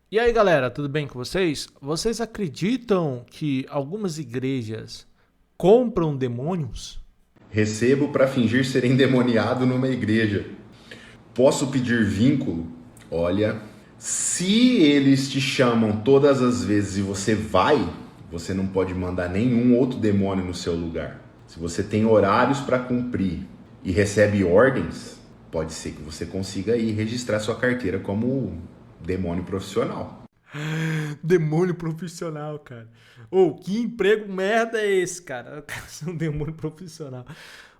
E aí, galera, tudo bem com vocês? Vocês acreditam que algumas igrejas compram demônios? Recebo para fingir ser endemoniado numa igreja. Posso pedir vínculo? Olha, se eles te chamam todas as vezes e você vai, você não pode mandar nenhum outro demônio no seu lugar. Se você tem horários para cumprir e recebe ordens, pode ser que você consiga aí registrar sua carteira como demônio profissional. Demônio profissional, cara. Ô, que emprego merda é esse, cara? O cara é um demônio profissional.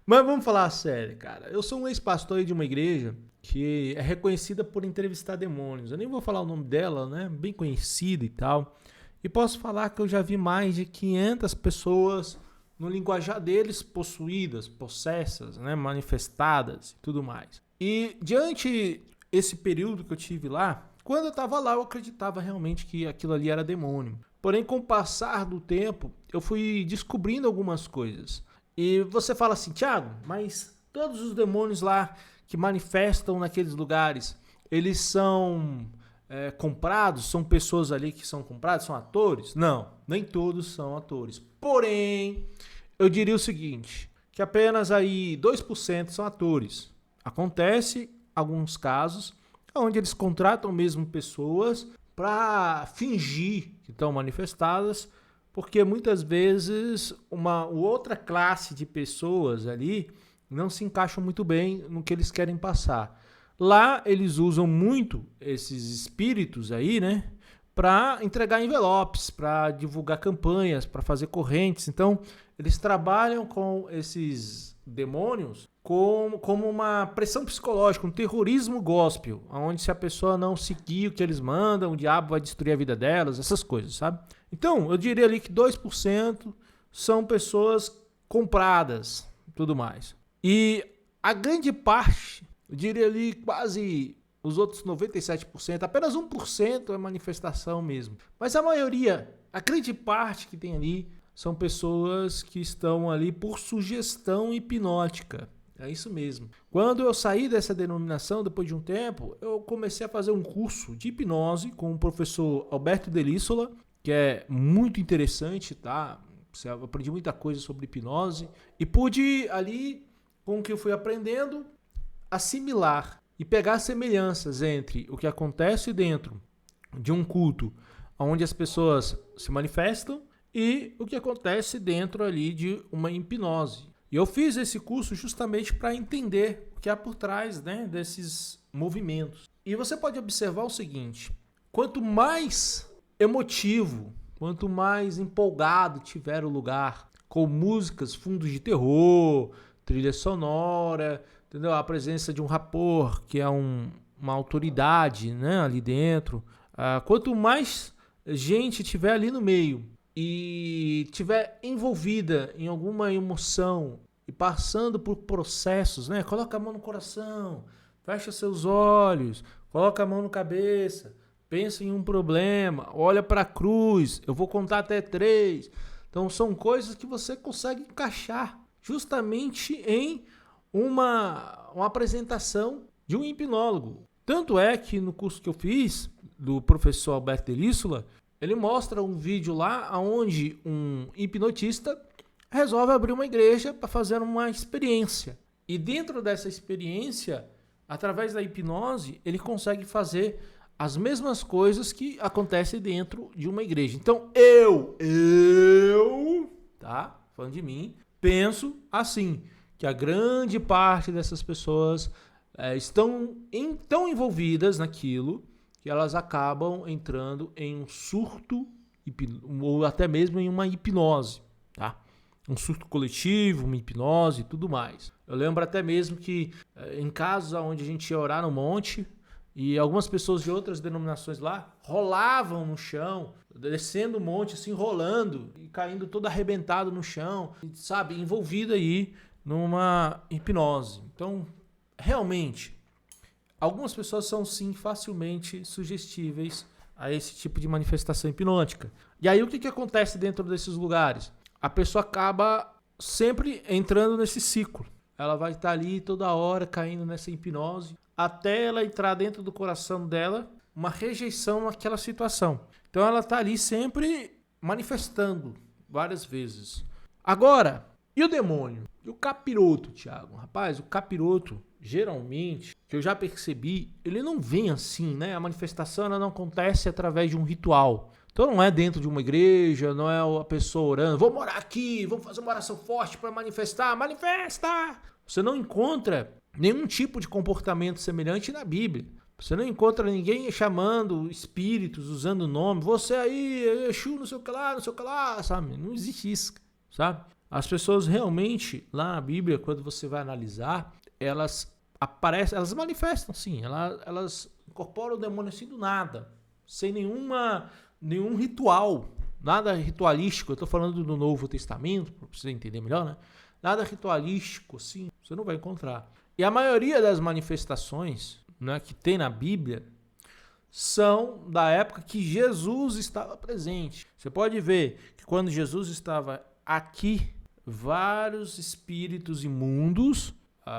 Mas vamos falar sério, cara. Eu sou um ex-pastor aí de uma igreja que é reconhecida por entrevistar demônios. Eu nem vou falar o nome dela, né? Bem conhecida e tal. E posso falar que eu já vi mais de 500 pessoas no linguajar deles possuídas, possessas, né? Manifestadas e tudo mais. E diante esse período que eu tive lá, quando eu estava lá, eu acreditava realmente que aquilo ali era demônio. Porém, com o passar do tempo, eu fui descobrindo algumas coisas. E você fala assim, Thiago, mas todos os demônios lá que manifestam naqueles lugares, eles são comprados? São pessoas ali que são compradas? São atores? Não, nem todos são atores. Porém, eu diria o seguinte, que apenas aí 2% são atores. Acontece alguns casos onde eles contratam mesmo pessoas para fingir que estão manifestadas, porque muitas vezes uma outra classe de pessoas ali não se encaixam muito bem no que eles querem passar. Lá eles usam muito esses espíritos aí, né? Para entregar envelopes, para divulgar campanhas, para fazer correntes. Então, eles trabalham com esses demônios como uma pressão psicológica, um terrorismo gospel, onde se a pessoa não seguir o que eles mandam, o diabo vai destruir a vida delas, essas coisas, sabe? Então, eu diria ali que 2% são pessoas compradas, tudo mais. E a grande parte, eu diria ali quase os outros 97%, apenas 1% é manifestação mesmo. Mas a maioria, a grande parte que tem ali, são pessoas que estão ali por sugestão hipnótica. É isso mesmo. Quando eu saí dessa denominação, depois de um tempo, eu comecei a fazer um curso de hipnose com o professor Alberto Delissola, que é muito interessante, tá? Eu aprendi muita coisa sobre hipnose e pude ali, com o que eu fui aprendendo, assimilar e pegar semelhanças entre o que acontece dentro de um culto onde as pessoas se manifestam e o que acontece dentro ali de uma hipnose. E eu fiz esse curso justamente para entender o que há por trás, né, desses movimentos. E você pode observar o seguinte, quanto mais emotivo, quanto mais empolgado tiver o lugar, com músicas, fundos de terror, trilha sonora, entendeu? A presença de um rapor, que é uma autoridade, né, ali dentro. Quanto mais gente tiver ali no meio e tiver envolvida em alguma emoção e passando por processos, né? Coloca a mão no coração, fecha seus olhos, coloca a mão na cabeça, pensa em um problema, olha para a cruz, eu vou contar até 3. Então são coisas que você consegue encaixar justamente em uma apresentação de um hipnólogo. Tanto é que no curso que eu fiz, do professor Alberto Delissola, ele mostra um vídeo lá onde um hipnotista resolve abrir uma igreja para fazer uma experiência. E dentro dessa experiência, através da hipnose, ele consegue fazer as mesmas coisas que acontecem dentro de uma igreja. Então tá? Falando de mim, penso assim, que a grande parte dessas pessoas estão tão envolvidas naquilo que elas acabam entrando em um surto ou até mesmo em uma hipnose, tá? Um surto coletivo, uma hipnose e tudo mais. Eu lembro até mesmo que em casos onde a gente ia orar no monte e algumas pessoas de outras denominações lá rolavam no chão, descendo o monte assim, rolando e caindo todo arrebentado no chão, sabe? Envolvido aí numa hipnose. Então, realmente, algumas pessoas são sim facilmente sugestíveis a esse tipo de manifestação hipnótica. E aí o que acontece dentro desses lugares? A pessoa acaba sempre entrando nesse ciclo. Ela vai estar ali toda hora caindo nessa hipnose até ela entrar dentro do coração dela, uma rejeição àquela situação. Então ela está ali sempre manifestando várias vezes. Agora, e o demônio? E o capiroto, Thiago? Rapaz, o capiroto, geralmente, que eu já percebi, ele não vem assim, né? A manifestação ela não acontece através de um ritual. Então não é dentro de uma igreja, não é a pessoa orando, vamos orar aqui, vamos fazer uma oração forte para manifestar, manifesta! Você não encontra nenhum tipo de comportamento semelhante na Bíblia. Você não encontra ninguém chamando espíritos, usando o nome, você aí, Exu, não sei o que lá, sabe? Não existe isso, sabe? As pessoas realmente, lá na Bíblia, quando você vai analisar, elas aparecem, elas manifestam, sim, elas incorporam o demônio assim do nada, sem nenhum ritual, nada ritualístico. Eu estou falando do Novo Testamento, para você entender melhor, né? Nada ritualístico, assim, você não vai encontrar. E a maioria das manifestações, né, que tem na Bíblia são da época que Jesus estava presente. Você pode ver que quando Jesus estava aqui, vários espíritos imundos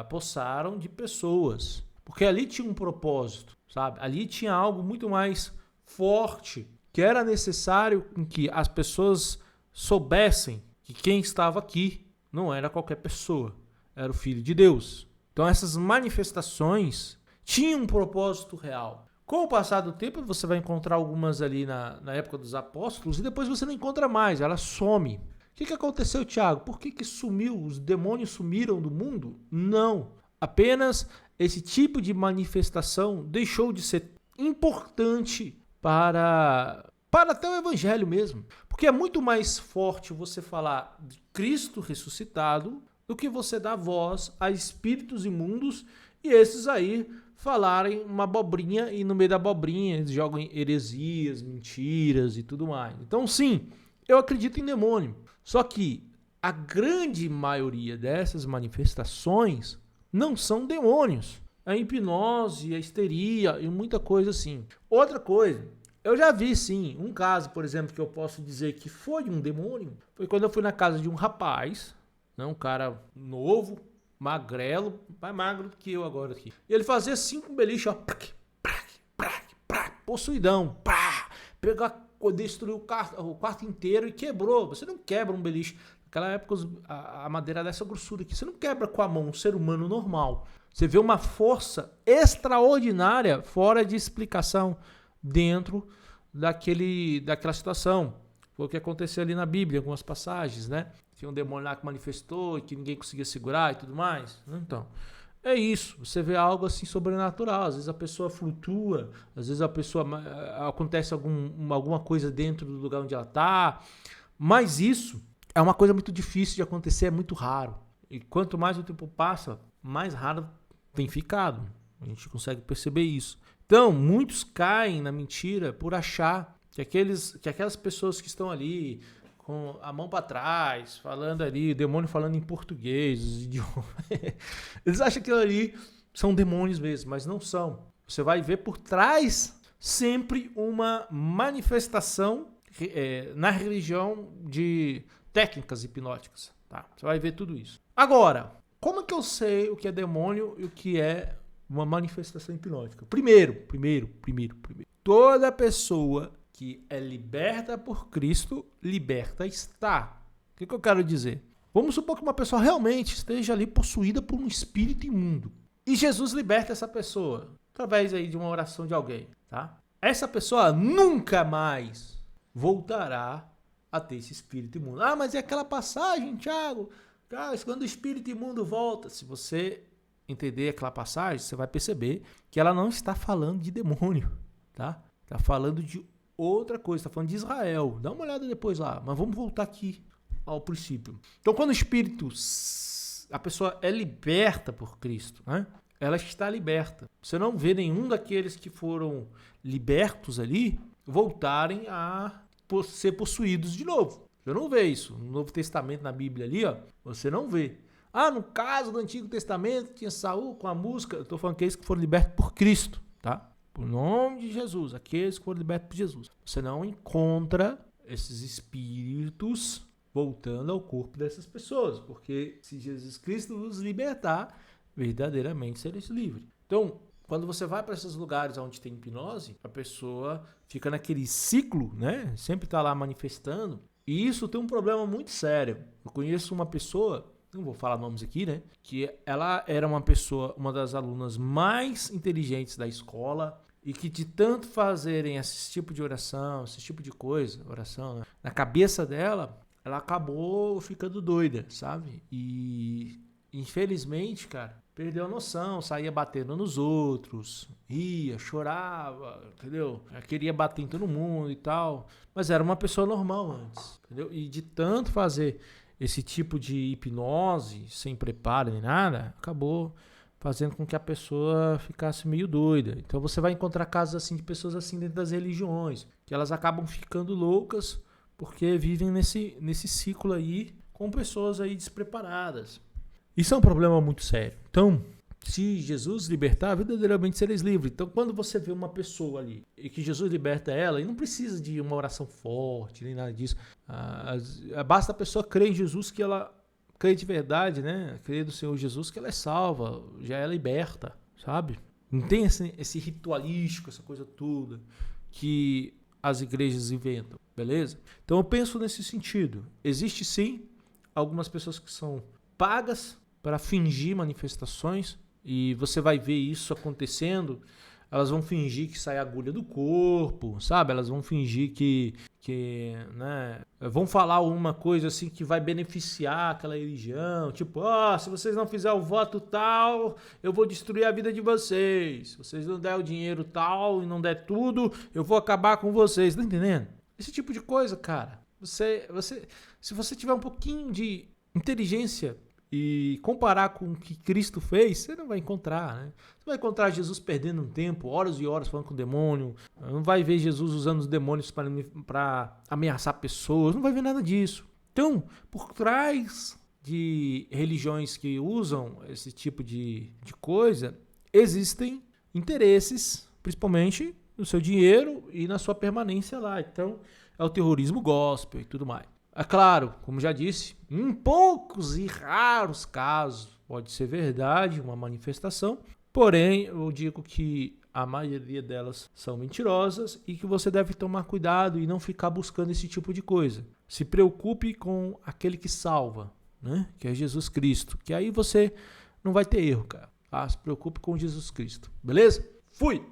possaram de pessoas. Porque ali tinha um propósito, sabe? Ali tinha algo muito mais forte, que era necessário que as pessoas soubessem que quem estava aqui não era qualquer pessoa, era o Filho de Deus. Então essas manifestações tinham um propósito real. Com o passar do tempo, você vai encontrar algumas ali na época dos apóstolos e depois você não encontra mais, ela some. O que aconteceu, Tiago? Por que sumiu? Os demônios sumiram do mundo? Não. Apenas esse tipo de manifestação deixou de ser importante para até o evangelho mesmo. Porque é muito mais forte você falar de Cristo ressuscitado do que você dar voz a espíritos imundos e esses aí falarem uma abobrinha e no meio da abobrinha eles jogam heresias, mentiras e tudo mais. Então sim, eu acredito em demônio. Só que a grande maioria dessas manifestações não são demônios. A hipnose, a histeria e muita coisa assim. Outra coisa, eu já vi sim, um caso, por exemplo, que eu posso dizer que foi um demônio, foi quando eu fui na casa de um rapaz, né, um cara novo, magrelo, mais magro do que eu agora aqui. E ele fazia 5 beliches, ó, possuidão, destruiu o quarto inteiro e quebrou. Você não quebra um beliche. Naquela época a madeira dessa grossura aqui, você não quebra com a mão, um ser humano normal. Você vê uma força extraordinária, fora de explicação, dentro daquela situação. Foi o que aconteceu ali na Bíblia, algumas passagens, né? Tinha um demônio lá que manifestou e que ninguém conseguia segurar e tudo mais. Então, é isso. Você vê algo assim sobrenatural. Às vezes a pessoa flutua, às vezes acontece alguma coisa dentro do lugar onde ela está. Mas isso é uma coisa muito difícil de acontecer, é muito raro. E quanto mais o tempo passa, mais raro tem ficado. A gente consegue perceber isso. Então, muitos caem na mentira por achar que aquelas pessoas que estão ali com a mão para trás, falando ali, o demônio falando em português, os idiomas. Eles acham que ali são demônios mesmo, mas não são. Você vai ver por trás sempre uma manifestação na religião de técnicas hipnóticas. Tá? Você vai ver tudo isso. Agora, como é que eu sei o que é demônio e o que é uma manifestação hipnótica? Primeiro. Toda pessoa que é liberta por Cristo, liberta está. O que eu quero dizer? Vamos supor que uma pessoa realmente esteja ali possuída por um espírito imundo. E Jesus liberta essa pessoa através aí de uma oração de alguém, tá? Essa pessoa nunca mais voltará a ter esse espírito imundo. Ah, mas é aquela passagem, Thiago? Cara, quando o espírito imundo volta, se você entender aquela passagem, você vai perceber que ela não está falando de demônio, tá? Está falando de outra coisa, está falando de Israel. Dá uma olhada depois lá, mas vamos voltar aqui ao princípio. Então, quando o espírito, a pessoa é liberta por Cristo, né? Ela está liberta. Você não vê nenhum daqueles que foram libertos ali voltarem a ser possuídos de novo. Você não vê isso. No Novo Testamento, na Bíblia ali, ó, você não vê. Ah, no caso do Antigo Testamento, tinha Saul com a música. Eu estou falando que é isso que foram libertos por Cristo, tá? Por nome de Jesus, aqueles que foram libertos por Jesus. Você não encontra esses espíritos voltando ao corpo dessas pessoas, porque se Jesus Cristo os libertar, verdadeiramente sereis livres. Então, quando você vai para esses lugares onde tem hipnose, a pessoa fica naquele ciclo, né? Sempre está lá manifestando. E isso tem um problema muito sério. Eu conheço uma pessoa, não vou falar nomes aqui, né? Que ela era uma pessoa, uma das alunas mais inteligentes da escola e que de tanto fazerem esse tipo de oração, esse tipo de coisa, oração, né? Na cabeça dela, ela acabou ficando doida, sabe? E infelizmente, cara, perdeu a noção, saía batendo nos outros, ria, chorava, entendeu? Queria bater em todo mundo e tal, mas era uma pessoa normal antes, entendeu? E de tanto fazer esse tipo de hipnose, sem preparo nem nada, acabou fazendo com que a pessoa ficasse meio doida. Então você vai encontrar casos assim de pessoas assim dentro das religiões, que elas acabam ficando loucas porque vivem nesse ciclo aí com pessoas aí despreparadas. Isso é um problema muito sério. Então, se Jesus libertar, verdadeiramente sereis livres. Então, quando você vê uma pessoa ali e que Jesus liberta ela, e não precisa de uma oração forte, nem nada disso. Basta a pessoa crer em Jesus, que ela crê de verdade, né? Crer do Senhor Jesus, que ela é salva, já é liberta, sabe? Não tem esse ritualístico, essa coisa toda que as igrejas inventam, beleza? Então, eu penso nesse sentido. Existe sim algumas pessoas que são pagas para fingir manifestações, e você vai ver isso acontecendo. Elas vão fingir que sai agulha do corpo, sabe? Elas vão fingir que né, vão falar uma coisa assim que vai beneficiar aquela religião, tipo, se vocês não fizerem o voto tal, eu vou destruir a vida de vocês. Se vocês não der o dinheiro tal e não der tudo, eu vou acabar com vocês. Tá entendendo? Esse tipo de coisa, cara. Se você tiver um pouquinho de inteligência e comparar com o que Cristo fez, você não vai encontrar, né? Você vai encontrar Jesus perdendo um tempo, horas e horas falando com o demônio, não vai ver Jesus usando os demônios para ameaçar pessoas, não vai ver nada disso. Então, por trás de religiões que usam esse tipo de coisa, existem interesses, principalmente no seu dinheiro e na sua permanência lá. Então, é o terrorismo gospel e tudo mais. É claro, como já disse, em poucos e raros casos pode ser verdade uma manifestação, porém eu digo que a maioria delas são mentirosas e que você deve tomar cuidado e não ficar buscando esse tipo de coisa. Se preocupe com aquele que salva, né? Que é Jesus Cristo, que aí você não vai ter erro, cara. Se preocupe com Jesus Cristo, beleza? Fui!